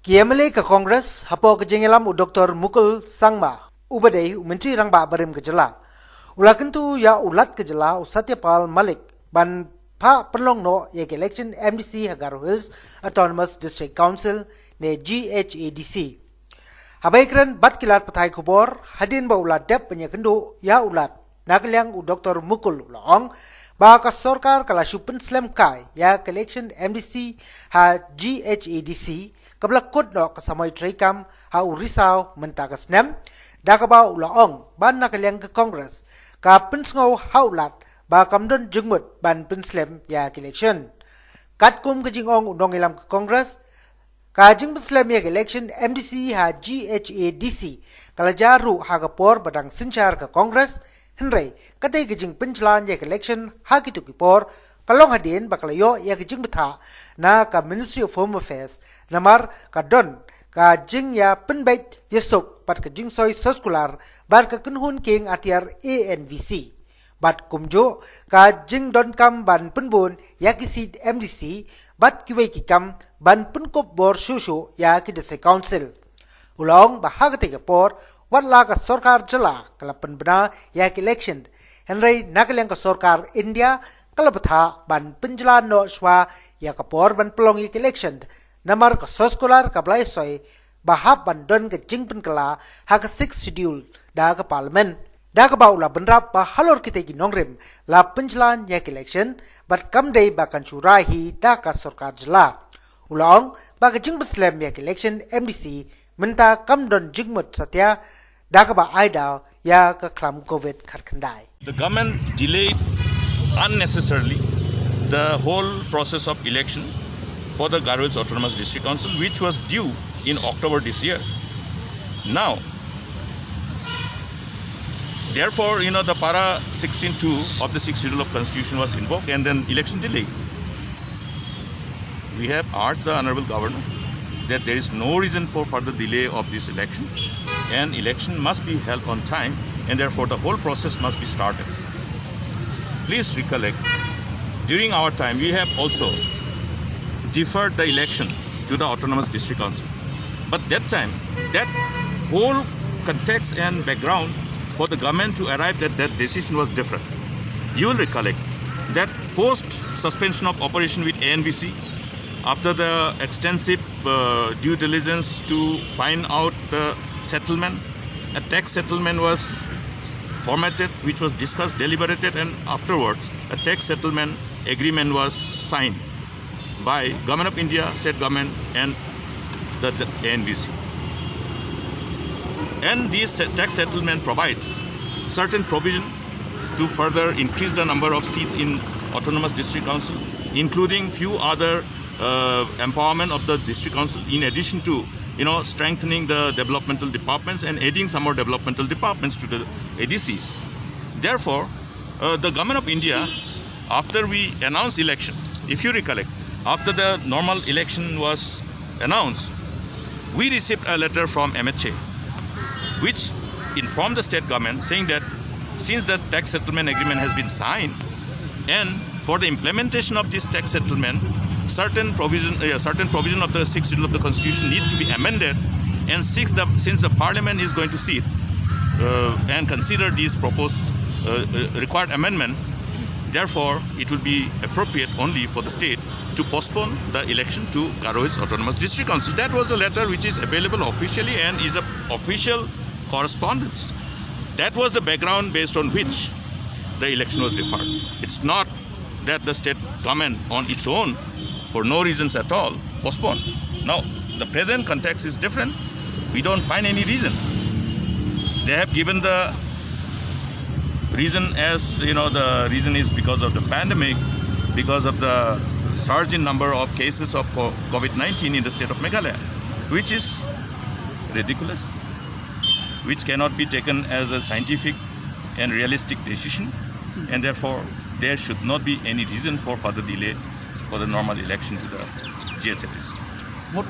Kiamale ka Congress hapo ka jengelam u Dr. Mukul Sangma ubadai Menteri Rangba Barim Kejala. Ulakentu ya ulat Kejala u Satyapal Malik ban pa penlong no yek election MDC Hagaro Hills Autonomous District Council ne GHADC. Habaikran bat kilat patai kubor hadin ba ulat dep penyakendu ya ulat nakaliang u Dr. Mukul Laong ba ka sorkar kala shupen slam kai ya election MDC ha GHADC kabla kod no kasamay traikam ha urisaw mentakas nem dakaba ulaong ban nakaliang ka Congress ka pensngaw haulat ba kamdon jengmut ban penslem ya election katkum ka jingong undong ilam ka Congress ka jing penslem ya election MDC ha GHADC kala jaru ha kapor badang sinchar ka Congress Henry katay ka jing penchlan ya election ha kitu kipor kalong hadin bakalayo ya kijing betha na ka Ministry of Home Affairs namar ka don ka jing ya penbait yesuk pat ka jing soy soskular bar ka kunhun king atiar ANVC bat kumjo ka jing don kam ban penbun ya kisid MDC bat kiway kikam ban penkop bor shushu ya ki District Council ulong bahagate ka por watla ka sorkar jala kala penbena ya election Henry nakaliang ka sorkar India kalapatha ban penjalan no shwa ya kapor ban pelong ik election namar ka soskolar ka blai soy bahap ban don ka jingpen kala ha ka 6 schedule da ka parliament da ka baula benrap ba halor kita gi nongrem la penjalan ya election bat kam day ba kan churahi da ka sorkar jala ulong ba ka jingpen slam ya election MDC menta kam don jingmut satya da ka ba aida ya ka klam covid kharkhandai. The government delayed unnecessarily the whole process of election for the Garo Hills Autonomous District Council, which was due in October this year. Now, therefore, the para 16(2) of the 6th Schedule of Constitution was invoked and then election delayed. We have urged the Honorable Governor that there is no reason for further delay of this election and election must be held on time and therefore the whole process must be started. Please recollect, during our time we have also deferred the election to the Autonomous District Council. But that time, that whole context and background for the government to arrive at that decision was different. You will recollect that post suspension of operation with ANVC, after the extensive due diligence to find out the settlement, a tax settlement was formatted, which was discussed, deliberated, and afterwards a tax settlement agreement was signed by Government of India, State Government, and the ANVC. And this tax settlement provides certain provision to further increase the number of seats in Autonomous District Council, including few other empowerment of the District Council, in addition to strengthening the developmental departments and adding some more developmental departments to the ADCs. Therefore, the Government of India, after we announced election, if you recollect, after the normal election was announced, we received a letter from MHA, which informed the state government saying that since the tax settlement agreement has been signed, and for the implementation of this tax settlement, certain provision of the 6th Schedule of the Constitution need to be amended, and since the Parliament is going to sit and consider these proposed required amendment, therefore it will be appropriate only for the state to postpone the election to Garo Hills Autonomous District Council. That was a letter which is available officially and is an official correspondence. That was the background based on which the election was deferred. It's not that the state government on its own, for no reasons at all, postponed. Now, the present context is different. We don't find any reason. They have given the reason as, the reason is because of the pandemic, because of the surge in number of cases of COVID-19 in the state of Meghalaya, which is ridiculous, which cannot be taken as a scientific and realistic decision, and therefore there should not be any reason for further delay for the normal election to the GHADC.